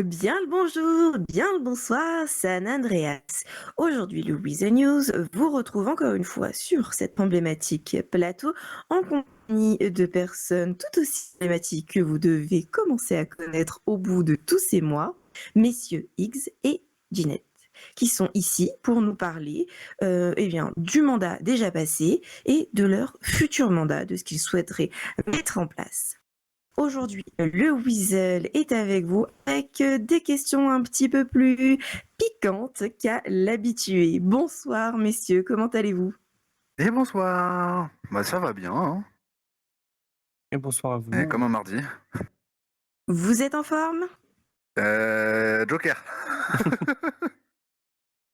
Bien le bonjour, bien le bonsoir, c'est Anne Andreas. Aujourd'hui, Louise News vous retrouve encore une fois sur cette emblématique plateau en compagnie de personnes tout aussi emblématiques que vous devez commencer à connaître au bout de tous ces mois, messieurs Higgs et Ginette, qui sont ici pour nous parler du mandat déjà passé et de leur futur mandat, de ce qu'ils souhaiteraient mettre en place. Aujourd'hui, le Weasel est avec vous avec des questions un petit peu plus piquantes qu'à l'habitué. Bonsoir messieurs, comment allez-vous? Et bonsoir. Bah ça va bien, hein. Et bonsoir à Comme vous. un mardi. Vous êtes en forme? Joker.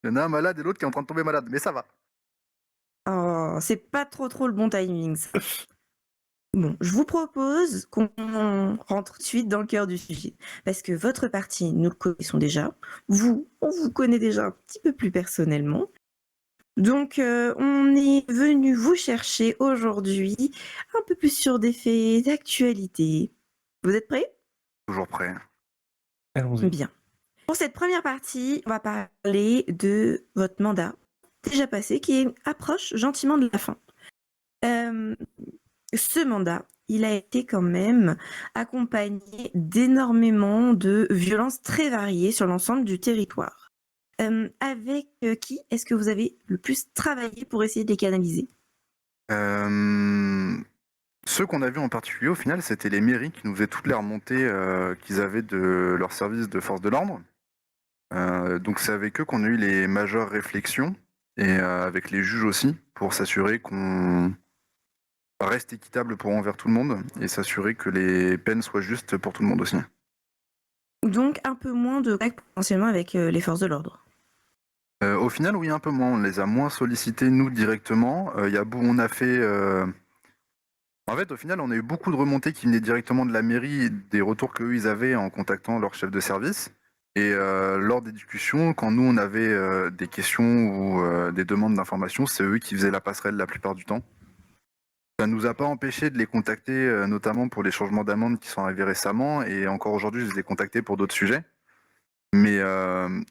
Il y en a un malade et l'autre qui est en train de tomber malade, mais ça va. Oh, c'est pas trop le bon timing ça. Bon, je vous propose qu'on rentre tout de suite dans le cœur du sujet. Parce que votre parti, nous le connaissons déjà. Vous, on vous connaît déjà un petit peu plus personnellement. Donc, on est venu vous chercher aujourd'hui un peu plus sur des faits d'actualité. Vous êtes prêts? Toujours prêt. Allons-y. Bien. Pour cette première partie, on va parler de votre mandat déjà passé qui approche gentiment de la fin. Hem, Ce mandat, il a été quand même accompagné d'énormément de violences très variées sur l'ensemble du territoire. Avec, qui est-ce que vous avez le plus travaillé pour essayer de les canaliser? Euh, Ceux qu'on a vus en particulier, au final, c'était les mairies qui nous faisaient toutes les remontées qu'ils avaient de leur service de force de l'ordre. Donc c'est avec eux qu'on a eu les majeures réflexions, et avec les juges aussi, pour s'assurer qu'on reste équitable pour envers tout le monde, et s'assurer que les peines soient justes pour tout le monde aussi. Donc un peu moins de contact potentiellement avec, les forces de l'ordre. Au final, oui, un peu moins. On les a moins sollicités, nous, directement. On a fait... En fait, au final, on a eu beaucoup de remontées qui venaient directement de la mairie, des retours qu'eux, ils avaient en contactant leur chef de service. Et lors des discussions, quand nous, on avait des questions ou des demandes d'informations, c'est eux qui faisaient la passerelle la plupart du temps. Ça ne nous a pas empêché de les contacter, notamment pour les changements d'amende qui sont arrivés récemment. Et encore aujourd'hui, je les ai contactés pour d'autres sujets. Mais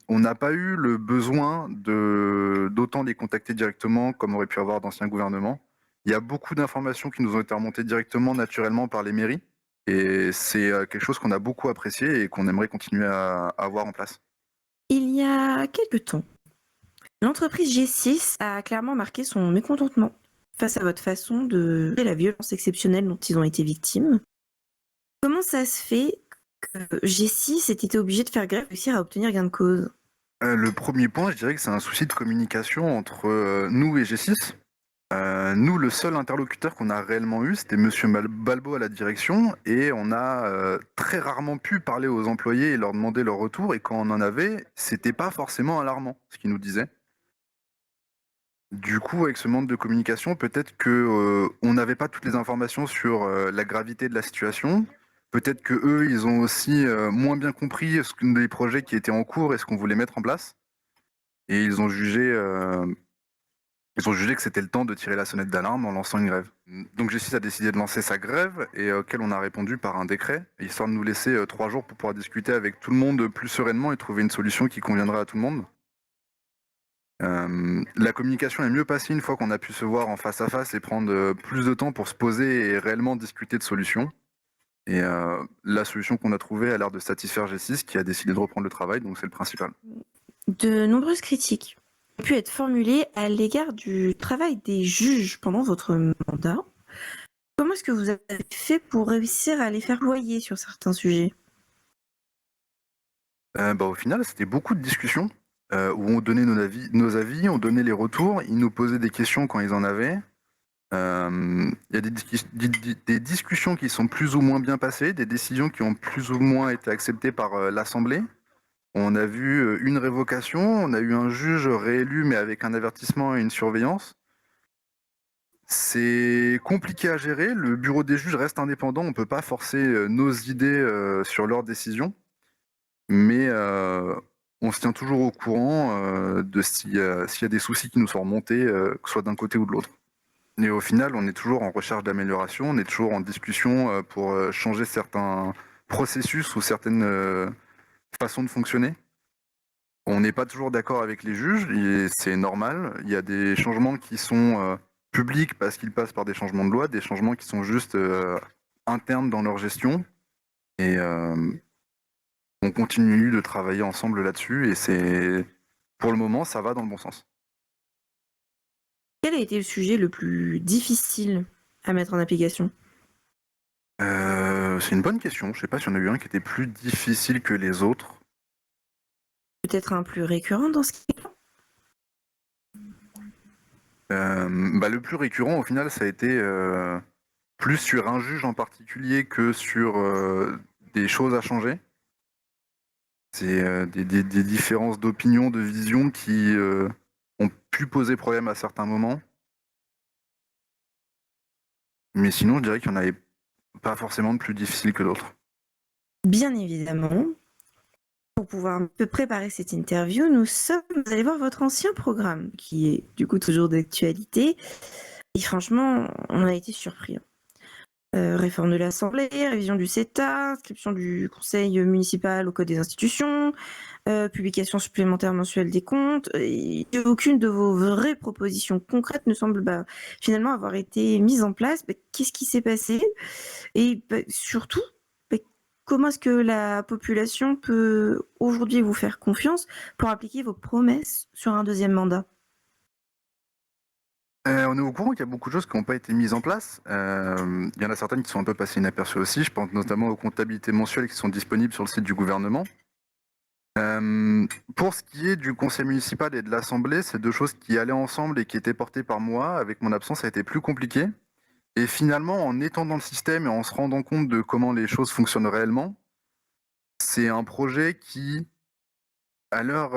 on n'a pas eu le besoin d'autant les contacter directement comme aurait pu avoir d'anciens gouvernements. Il y a beaucoup d'informations qui nous ont été remontées directement, naturellement, par les mairies. Et c'est quelque chose qu'on a beaucoup apprécié et qu'on aimerait continuer à avoir en place. Il y a quelque temps, l'entreprise G6 a clairement marqué son mécontentement face à votre façon de gérer la violence exceptionnelle dont ils ont été victimes. Comment ça se fait que G6 ait été obligé de faire grève pour réussir à obtenir gain de cause? Le premier point, je dirais que c'est un souci de communication entre nous et G6. Nous, le seul interlocuteur qu'on a réellement eu, c'était Monsieur Balbo à la direction, et on a très rarement pu parler aux employés et leur demander leur retour, et quand on en avait, c'était pas forcément alarmant, ce qu'ils nous disaient. Du coup, avec ce manque de communication, peut-être que on n'avait pas toutes les informations sur la gravité de la situation. Peut-être que eux, ils ont aussi moins bien compris les projets qui étaient en cours et ce qu'on voulait mettre en place, et ils ont jugé que c'était le temps de tirer la sonnette d'alarme en lançant une grève. Donc G6 a décidé de lancer sa grève, et auquel on a répondu par un décret, histoire de nous laisser 3 jours pour pouvoir discuter avec tout le monde plus sereinement et trouver une solution qui conviendrait à tout le monde. La communication est mieux passée une fois qu'on a pu se voir en face à face et prendre plus de temps pour se poser et réellement discuter de solutions. Et la solution qu'on a trouvée a l'air de satisfaire G6, qui a décidé de reprendre le travail, donc c'est le principal. De nombreuses critiques ont pu être formulées à l'égard du travail des juges pendant votre mandat. Comment est-ce que vous avez fait pour réussir à les faire ployer sur certains sujets? Au final, c'était beaucoup de discussions où on donnait nos avis, on donnait les retours, ils nous posaient des questions quand ils en avaient. Il y a des discussions qui sont plus ou moins bien passées, des décisions qui ont plus ou moins été acceptées par l'Assemblée. On a vu une révocation, on a eu un juge réélu mais avec un avertissement et une surveillance. C'est compliqué à gérer, le bureau des juges reste indépendant, on ne peut pas forcer nos idées sur leurs décisions, mais on se tient toujours au courant de s'il y a des soucis qui nous sont remontés, que ce soit d'un côté ou de l'autre. Et au final, on est toujours en recherche d'amélioration, on est toujours en discussion pour changer certains processus ou certaines façon de fonctionner. On n'est pas toujours d'accord avec les juges, et c'est normal. Il y a des changements qui sont publics parce qu'ils passent par des changements de loi, des changements qui sont juste internes dans leur gestion. Et on continue de travailler ensemble là-dessus, et pour le moment, ça va dans le bon sens. Quel a été le sujet le plus difficile à mettre en application? C'est une bonne question. Je sais pas si on a eu un qui était plus difficile que les autres. Peut-être un plus récurrent dans ce cas? Le plus récurrent, au final, ça a été plus sur un juge en particulier que sur des choses à changer. C'est des différences d'opinion, de vision qui ont pu poser problème à certains moments. Mais sinon, je dirais qu'il n'y en avait pas forcément de plus difficile que d'autres. Bien évidemment. Pour pouvoir un peu préparer cette interview, vous allez voir votre ancien programme, qui est du coup toujours d'actualité. Et franchement, on a été surpris. Réforme de l'Assemblée, révision du CETA, inscription du conseil municipal au code des institutions, publication supplémentaire mensuelle des comptes. Et aucune de vos vraies propositions concrètes ne semble finalement avoir été mise en place. Qu'est-ce qui s'est passé? Et surtout, comment est-ce que la population peut aujourd'hui vous faire confiance pour appliquer vos promesses sur un deuxième mandat? On est au courant qu'il y a beaucoup de choses qui n'ont pas été mises en place. Il y en a certaines qui sont un peu passées inaperçues aussi. Je pense notamment aux comptabilités mensuelles qui sont disponibles sur le site du gouvernement. Pour ce qui est du conseil municipal et de l'Assemblée, c'est deux choses qui allaient ensemble et qui étaient portées par moi. Avec mon absence, ça a été plus compliqué. Et finalement, en étant dans le système et en se rendant compte de comment les choses fonctionnent réellement, c'est un projet qui, à l'heure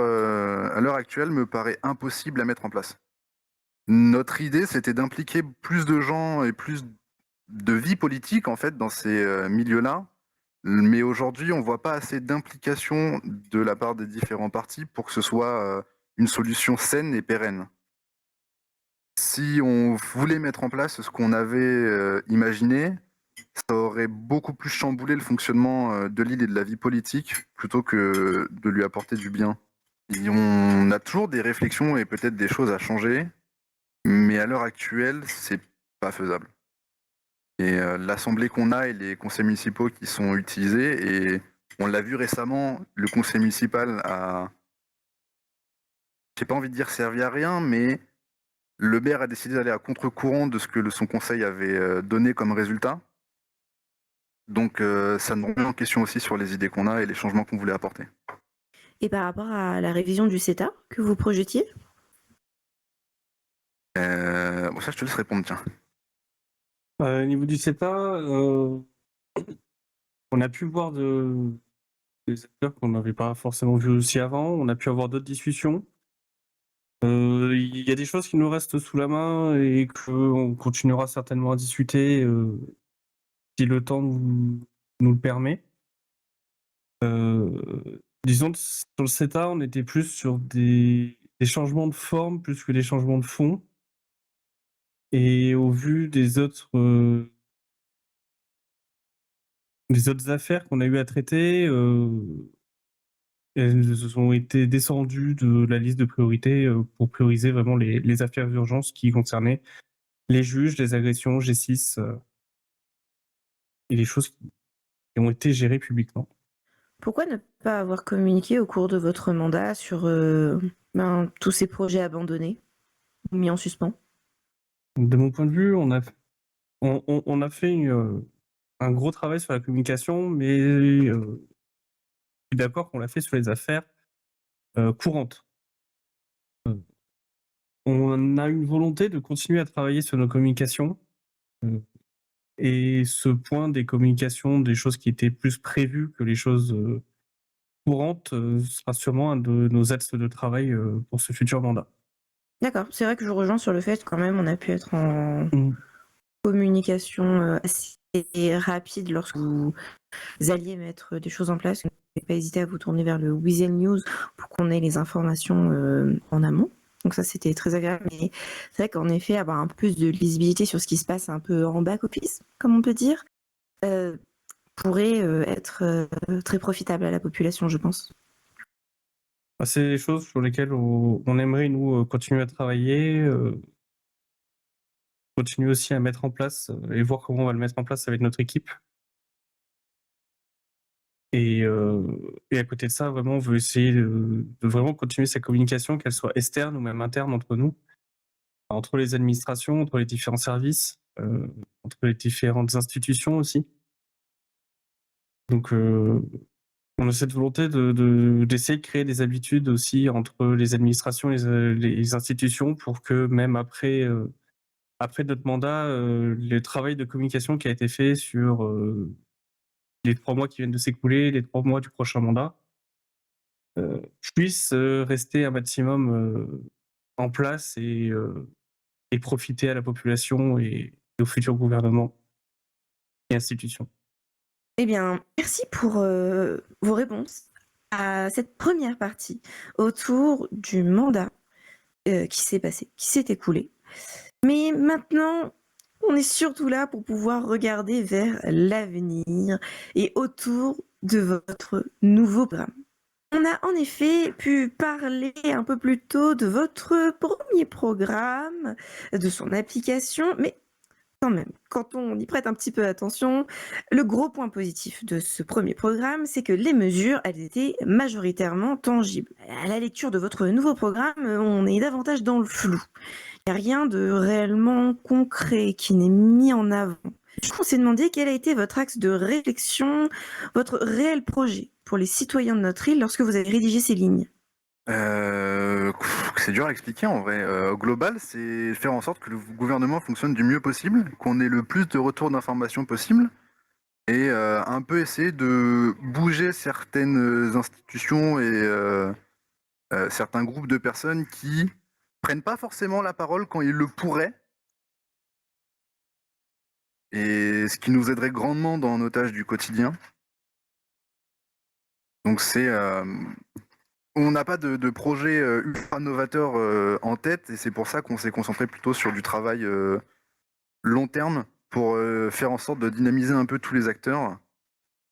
actuelle, me paraît impossible à mettre en place. Notre idée, c'était d'impliquer plus de gens et plus de vie politique, en fait, dans ces milieux-là. Mais aujourd'hui, on voit pas assez d'implication de la part des différents partis pour que ce soit une solution saine et pérenne. Si on voulait mettre en place ce qu'on avait imaginé, ça aurait beaucoup plus chamboulé le fonctionnement de l'île et de la vie politique plutôt que de lui apporter du bien. Et on a toujours des réflexions et peut-être des choses à changer, mais à l'heure actuelle, c'est pas faisable. Et l'assemblée qu'on a et les conseils municipaux qui sont utilisés, et on l'a vu récemment, le conseil municipal a, j'ai pas envie de dire servi à rien, mais le maire a décidé d'aller à contre-courant de ce que son conseil avait donné comme résultat. Donc ça nous remet en question aussi sur les idées qu'on a et les changements qu'on voulait apporter. Et par rapport à la révision du CETA que vous projetiez? Bon, ça, je te laisse répondre, tiens. Au niveau du CETA, on a pu voir des acteurs qu'on n'avait pas forcément vus aussi avant. On a pu avoir d'autres discussions. Il y a des choses qui nous restent sous la main et qu'on continuera certainement à discuter si le temps nous le permet. Disons que sur le CETA, on était plus sur des changements de forme plus que des changements de fond. Et au vu des autres affaires qu'on a eu à traiter, elles ont été descendues de la liste de priorités, pour prioriser vraiment les affaires d'urgence qui concernaient les juges, les agressions, G6, et les choses qui ont été gérées publiquement. Pourquoi ne pas avoir communiqué au cours de votre mandat sur tous ces projets abandonnés ou mis en suspens? De mon point de vue, on a fait un gros travail sur la communication, mais je suis d'accord qu'on l'a fait sur les affaires courantes. On a une volonté de continuer à travailler sur nos communications, et ce point des communications, des choses qui étaient plus prévues que les choses courantes, sera sûrement un de nos axes de travail pour ce futur mandat. D'accord, c'est vrai que je vous rejoins sur le fait quand même on a pu être en Mmh. communication assez rapide lorsque vous alliez mettre des choses en place. Vous n'avez pas hésité à vous tourner vers le Weasel News pour qu'on ait les informations en amont. Donc ça, c'était très agréable. Mais c'est vrai qu'en effet, avoir un peu plus de lisibilité sur ce qui se passe un peu en back office, comme on peut dire, pourrait être très profitable à la population, je pense. Bah, c'est des choses sur lesquelles on aimerait, nous, continuer à travailler, continuer aussi à mettre en place et voir comment on va le mettre en place avec notre équipe. Et à côté de ça, vraiment, on veut essayer de vraiment continuer cette communication, qu'elle soit externe ou même interne entre nous, entre les administrations, entre les différents services, entre les différentes institutions aussi. Donc, on a cette volonté d'essayer de créer des habitudes aussi entre les administrations et les institutions pour que même après notre mandat, le travail de communication qui a été fait sur les 3 mois qui viennent de s'écouler, les 3 mois du prochain mandat, puisse rester un maximum en place et profiter à la population et aux futurs gouvernements et institutions. Eh bien, merci pour vos réponses à cette première partie autour du mandat qui s'est passé, qui s'est écoulé. Mais maintenant, on est surtout là pour pouvoir regarder vers l'avenir et autour de votre nouveau programme. On a en effet pu parler un peu plus tôt de votre premier programme, de son application, mais quand même, quand on y prête un petit peu attention, le gros point positif de ce premier programme, c'est que les mesures, elles étaient majoritairement tangibles. À la lecture de votre nouveau programme, on est davantage dans le flou. Il n'y a rien de réellement concret qui n'est mis en avant. Du coup, on s'est demandé quel a été votre axe de réflexion, votre réel projet pour les citoyens de notre île lorsque vous avez rédigé ces lignes. C'est dur à expliquer en vrai. Au global, c'est faire en sorte que le gouvernement fonctionne du mieux possible, qu'on ait le plus de retours d'informations possible, et un peu essayer de bouger certaines institutions et certains groupes de personnes qui prennent pas forcément la parole quand ils le pourraient, et ce qui nous aiderait grandement dans nos tâches du quotidien. Donc on n'a pas de projet ultra novateur en tête, et c'est pour ça qu'on s'est concentré plutôt sur du travail long terme pour faire en sorte de dynamiser un peu tous les acteurs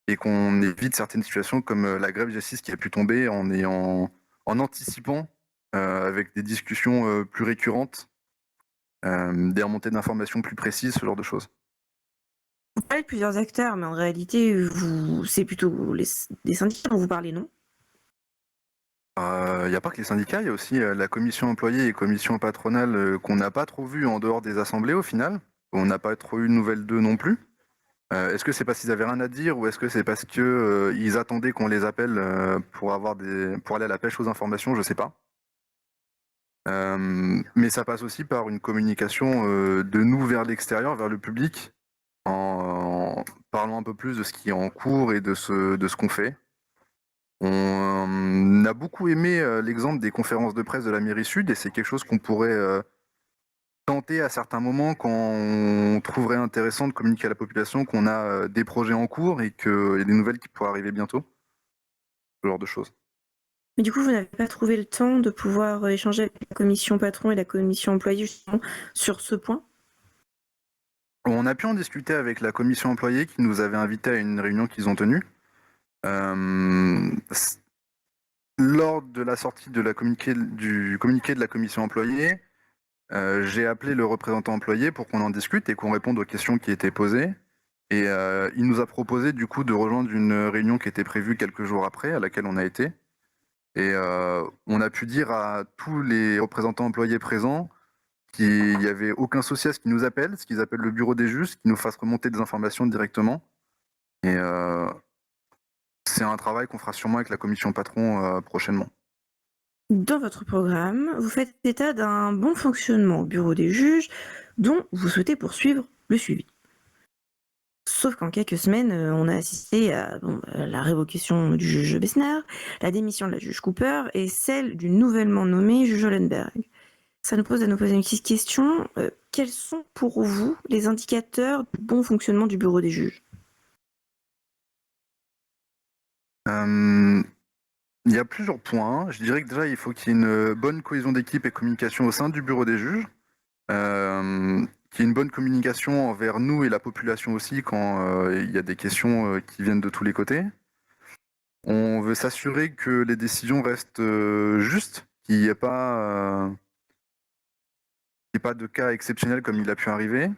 et qu'on évite certaines situations comme la grève justice qui a pu tomber en anticipant avec des discussions plus récurrentes, des remontées d'informations plus précises, ce genre de choses. Vous parlez de plusieurs acteurs, mais en réalité, c'est plutôt des syndicats dont vous parlez, non? Il n'y a pas que les syndicats, il y a aussi la commission employée et commission patronale qu'on n'a pas trop vu en dehors des assemblées au final. On n'a pas trop eu de nouvelles d'eux non plus. Est-ce que c'est parce qu'ils avaient rien à dire ou est-ce que c'est parce que ils attendaient qu'on les appelle pour aller à la pêche aux informations? Je sais pas. Mais ça passe aussi par une communication de nous vers l'extérieur, vers le public, en parlant un peu plus de ce qui est en cours et de ce qu'on fait. On a beaucoup aimé l'exemple des conférences de presse de la mairie sud, et c'est quelque chose qu'on pourrait tenter à certains moments quand on trouverait intéressant de communiquer à la population qu'on a des projets en cours et qu'il y a des nouvelles qui pourraient arriver bientôt, ce genre de choses. Mais du coup, vous n'avez pas trouvé le temps de pouvoir échanger avec la commission patron et la commission employée justement sur ce point? On a pu en discuter avec la commission employée qui nous avait invités à une réunion qu'ils ont tenue. Lors de la sortie de du communiqué de la commission employée, j'ai appelé le représentant employé pour qu'on en discute et qu'on réponde aux questions qui étaient posées. Et il nous a proposé du coup de rejoindre une réunion qui était prévue quelques jours après, à laquelle on a été. Et on a pu dire à tous les représentants employés présents qu'il n'y avait aucun souci à ce qu'ils nous appellent, ce qu'ils appellent le bureau des juges, qu'ils nous fassent remonter des informations directement. Et c'est un travail qu'on fera sûrement avec la commission patron prochainement. Dans votre programme, vous faites état d'un bon fonctionnement au bureau des juges dont vous souhaitez poursuivre le suivi. Sauf qu'en quelques semaines, on a assisté à la révocation du juge Bessner, la démission de la juge Cooper et celle du nouvellement nommé juge Hollenberg. Ça nous pose à nous poser une petite question. Quels sont pour vous les indicateurs du bon fonctionnement du bureau des juges? Il y a plusieurs points. Je dirais que déjà, il faut qu'il y ait une bonne cohésion d'équipe et communication au sein du bureau des juges, qu'il y ait une bonne communication envers nous et la population aussi quand il y a des questions qui viennent de tous les côtés. On veut s'assurer que les décisions restent justes, qu'il n'y ait pas de cas exceptionnels comme il a pu arriver.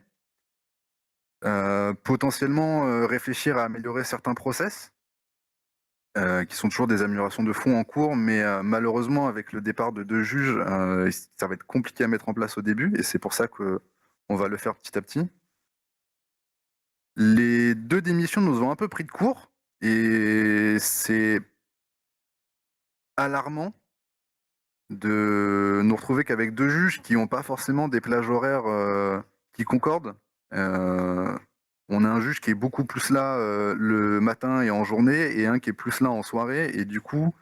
Potentiellement réfléchir à améliorer certains process, qui sont toujours des améliorations de fond en cours, mais malheureusement avec le départ de 2 juges, ça va être compliqué à mettre en place au début et c'est pour ça qu'on va le faire petit à petit. Les 2 démissions nous ont un peu pris de court et c'est alarmant de nous retrouver qu'avec 2 juges qui n'ont pas forcément des plages horaires qui concordent. On a un juge qui est beaucoup plus là le matin et en journée et un qui est plus là en soirée et du coup,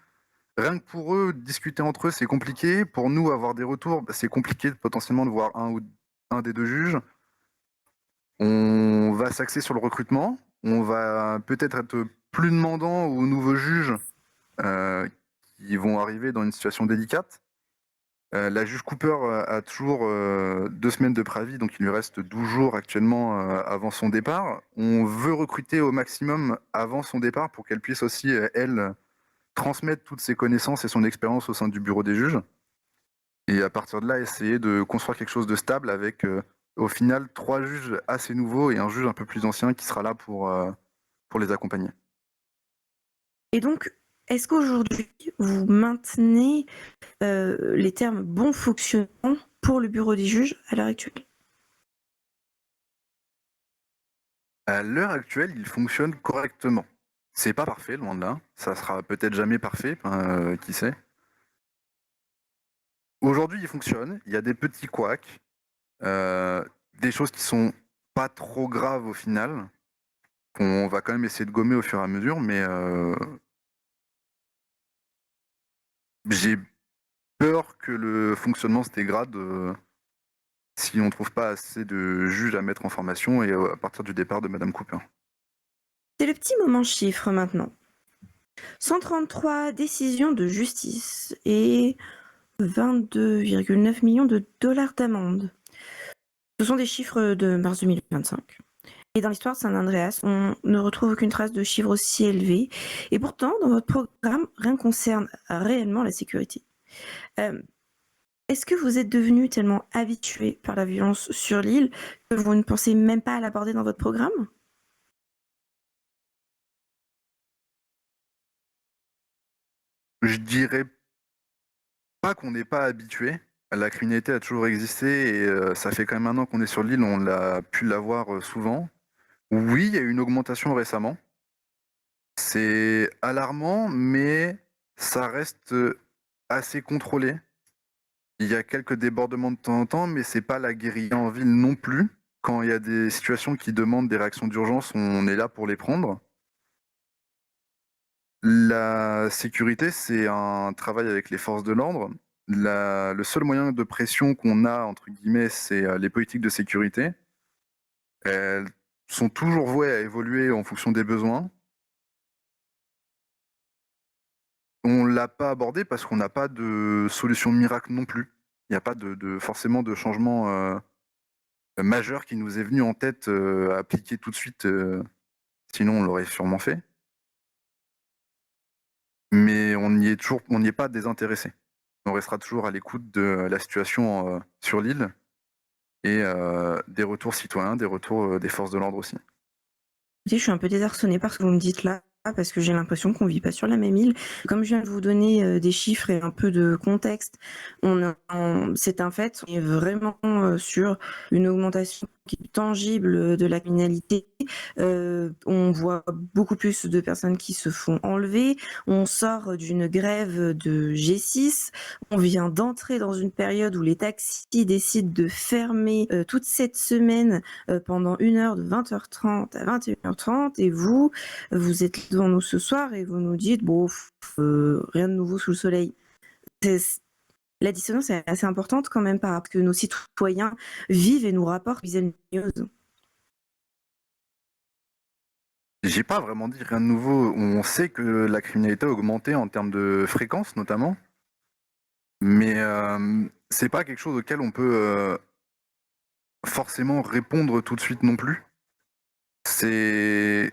rien que pour eux, discuter entre eux, c'est compliqué. Pour nous, avoir des retours, c'est compliqué potentiellement de voir un des 2 juges. On va s'axer sur le recrutement. On va peut-être être plus demandant aux nouveaux juges qui vont arriver dans une situation délicate. La juge Cooper a toujours 2 semaines de préavis, donc il lui reste 12 jours actuellement avant son départ. On veut recruter au maximum avant son départ pour qu'elle puisse aussi, elle, transmettre toutes ses connaissances et son expérience au sein du bureau des juges. Et à partir de là, essayer de construire quelque chose de stable avec, au final, 3 juges assez nouveaux et un juge un peu plus ancien qui sera là pour les accompagner. Et donc, est-ce qu'aujourd'hui, vous maintenez les termes bon fonctionnement pour le bureau des juges à l'heure actuelle? À l'heure actuelle, il fonctionne correctement. C'est pas parfait, loin de là. Ça sera peut-être jamais parfait, qui sait. Aujourd'hui, il fonctionne. Il y a des petits couacs, des choses qui sont pas trop graves au final, qu'on va quand même essayer de gommer au fur et à mesure, mais j'ai peur que le fonctionnement se dégrade si on trouve pas assez de juges à mettre en formation et à partir du départ de Madame Cooper. C'est le petit moment chiffre maintenant. 133 décisions de justice et 22,9 millions de dollars d'amende. Ce sont des chiffres de mars 2025. Et dans l'histoire de San Andreas, on ne retrouve aucune trace de chiffres aussi élevés. Et pourtant, dans votre programme, rien ne concerne réellement la sécurité. Est-ce que vous êtes devenu tellement habitué par la violence sur l'île que vous ne pensez même pas à l'aborder dans votre programme? Je dirais pas qu'on n'est pas habitué. La criminalité a toujours existé et ça fait quand même 1 an qu'on est sur l'île, on l'a pu la voir souvent. Oui, il y a eu une augmentation récemment. C'est alarmant, mais ça reste assez contrôlé. Il y a quelques débordements de temps en temps, mais c'est pas la guérilla en ville non plus. Quand il y a des situations qui demandent des réactions d'urgence, on est là pour les prendre. La sécurité, c'est un travail avec les forces de l'ordre. Le seul moyen de pression qu'on a, entre guillemets, c'est les politiques de sécurité. Elles sont toujours vouées à évoluer en fonction des besoins. On l'a pas abordé parce qu'on n'a pas de solution miracle non plus. Il n'y a pas forcément de changement majeur qui nous est venu en tête à appliquer tout de suite, sinon on l'aurait sûrement fait. Mais on n'y est pas désintéressé. On restera toujours à l'écoute de la situation sur l'île et des retours citoyens, des retours des forces de l'ordre aussi. Je suis un peu désarçonnée par ce que vous me dites là, parce que j'ai l'impression qu'on vit pas sur la même île. Comme je viens de vous donner des chiffres et un peu de contexte, c'est un fait, on est vraiment sur une augmentation qui est tangible de la criminalité. On voit beaucoup plus de personnes qui se font enlever. On sort d'une grève de G6. On vient d'entrer dans une période où les taxis décident de fermer toute cette semaine pendant 1 heure de 20h30 à 21h30 et vous êtes devant nous ce soir et vous nous dites bon, rien de nouveau sous le soleil. La dissonance est assez importante quand même parce que nos citoyens vivent et nous rapportent Weasel News. J'ai pas vraiment dit rien de nouveau. On sait que la criminalité a augmenté en termes de fréquence notamment, mais c'est pas quelque chose auquel on peut forcément répondre tout de suite non plus. Il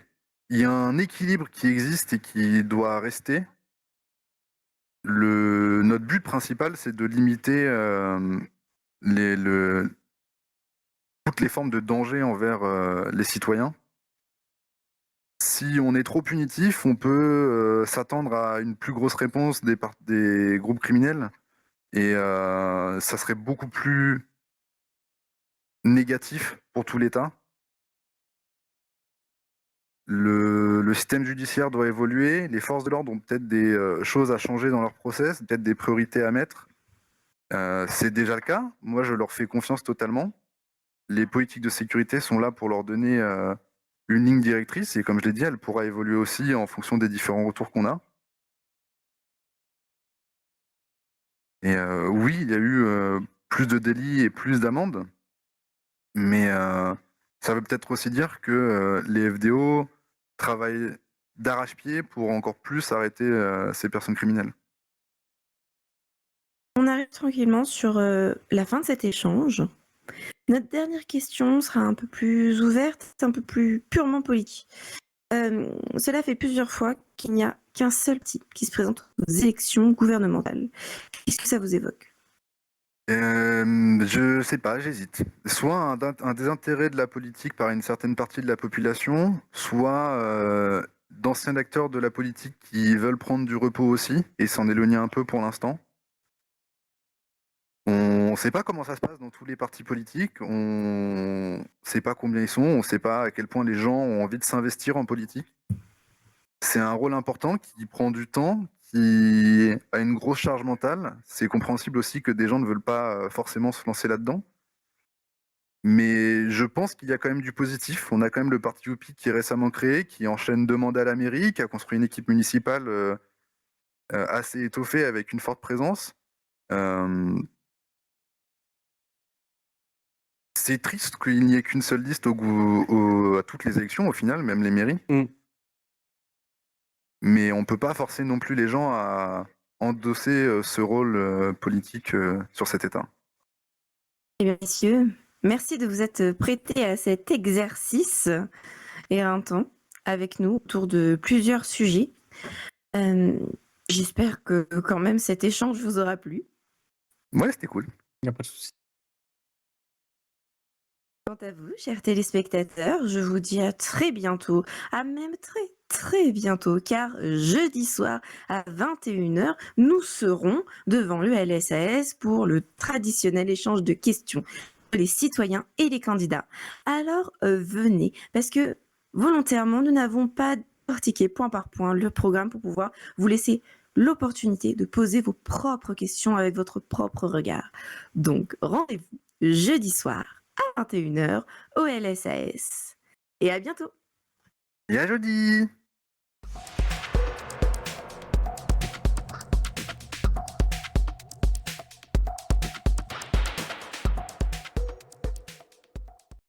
y a un équilibre qui existe et qui doit rester. Notre but principal, c'est de limiter les, le, toutes les formes de danger envers les citoyens. Si on est trop punitif, on peut s'attendre à une plus grosse réponse des groupes criminels et ça serait beaucoup plus négatif pour tout l'État. Le système judiciaire doit évoluer, les forces de l'ordre ont peut-être des choses à changer dans leur process, peut-être des priorités à mettre. C'est déjà le cas, moi je leur fais confiance totalement. Les politiques de sécurité sont là pour leur donner une ligne directrice et comme je l'ai dit, elle pourra évoluer aussi en fonction des différents retours qu'on a. Et oui, il y a eu plus de délits et plus d'amendes, mais ça veut peut-être aussi dire que les FDO travaillent d'arrache-pied pour encore plus arrêter ces personnes criminelles. On arrive tranquillement sur la fin de cet échange. Notre dernière question sera un peu plus ouverte, un peu plus purement politique. Cela fait plusieurs fois qu'il n'y a qu'un seul type qui se présente aux élections gouvernementales. Qu'est-ce que ça vous évoque? Je sais pas, j'hésite. Soit un désintérêt de la politique par une certaine partie de la population, soit d'anciens acteurs de la politique qui veulent prendre du repos aussi et s'en éloigner un peu pour l'instant. On ne sait pas comment ça se passe dans tous les partis politiques, on ne sait pas combien ils sont, on ne sait pas à quel point les gens ont envie de s'investir en politique. C'est un rôle important qui prend du temps, qui a une grosse charge mentale. C'est compréhensible aussi que des gens ne veulent pas forcément se lancer là-dedans. Mais je pense qu'il y a quand même du positif. On a quand même le parti UPI qui est récemment créé, qui enchaîne 2 mandats à la mairie, qui a construit une équipe municipale assez étoffée avec une forte présence. C'est triste qu'il n'y ait qu'une seule liste à toutes les élections, au final, même les mairies. Mm. Mais on ne peut pas forcer non plus les gens à endosser ce rôle politique sur cet État. Eh bien, messieurs, merci de vous être prêtés à cet exercice éreintant avec nous autour de plusieurs sujets. J'espère que quand même cet échange vous aura plu. Ouais, c'était cool. Il n'y a pas de souci. Quant à vous, chers téléspectateurs, je vous dis à très bientôt, à même très bientôt, car jeudi soir à 21h, nous serons devant le LSAS pour le traditionnel échange de questions entre les citoyens et les candidats. Alors venez, parce que volontairement, nous n'avons pas décortiqué point par point le programme pour pouvoir vous laisser l'opportunité de poser vos propres questions avec votre propre regard. Donc, rendez-vous jeudi soir à 21h au LSAS. Et à bientôt! Et à jeudi!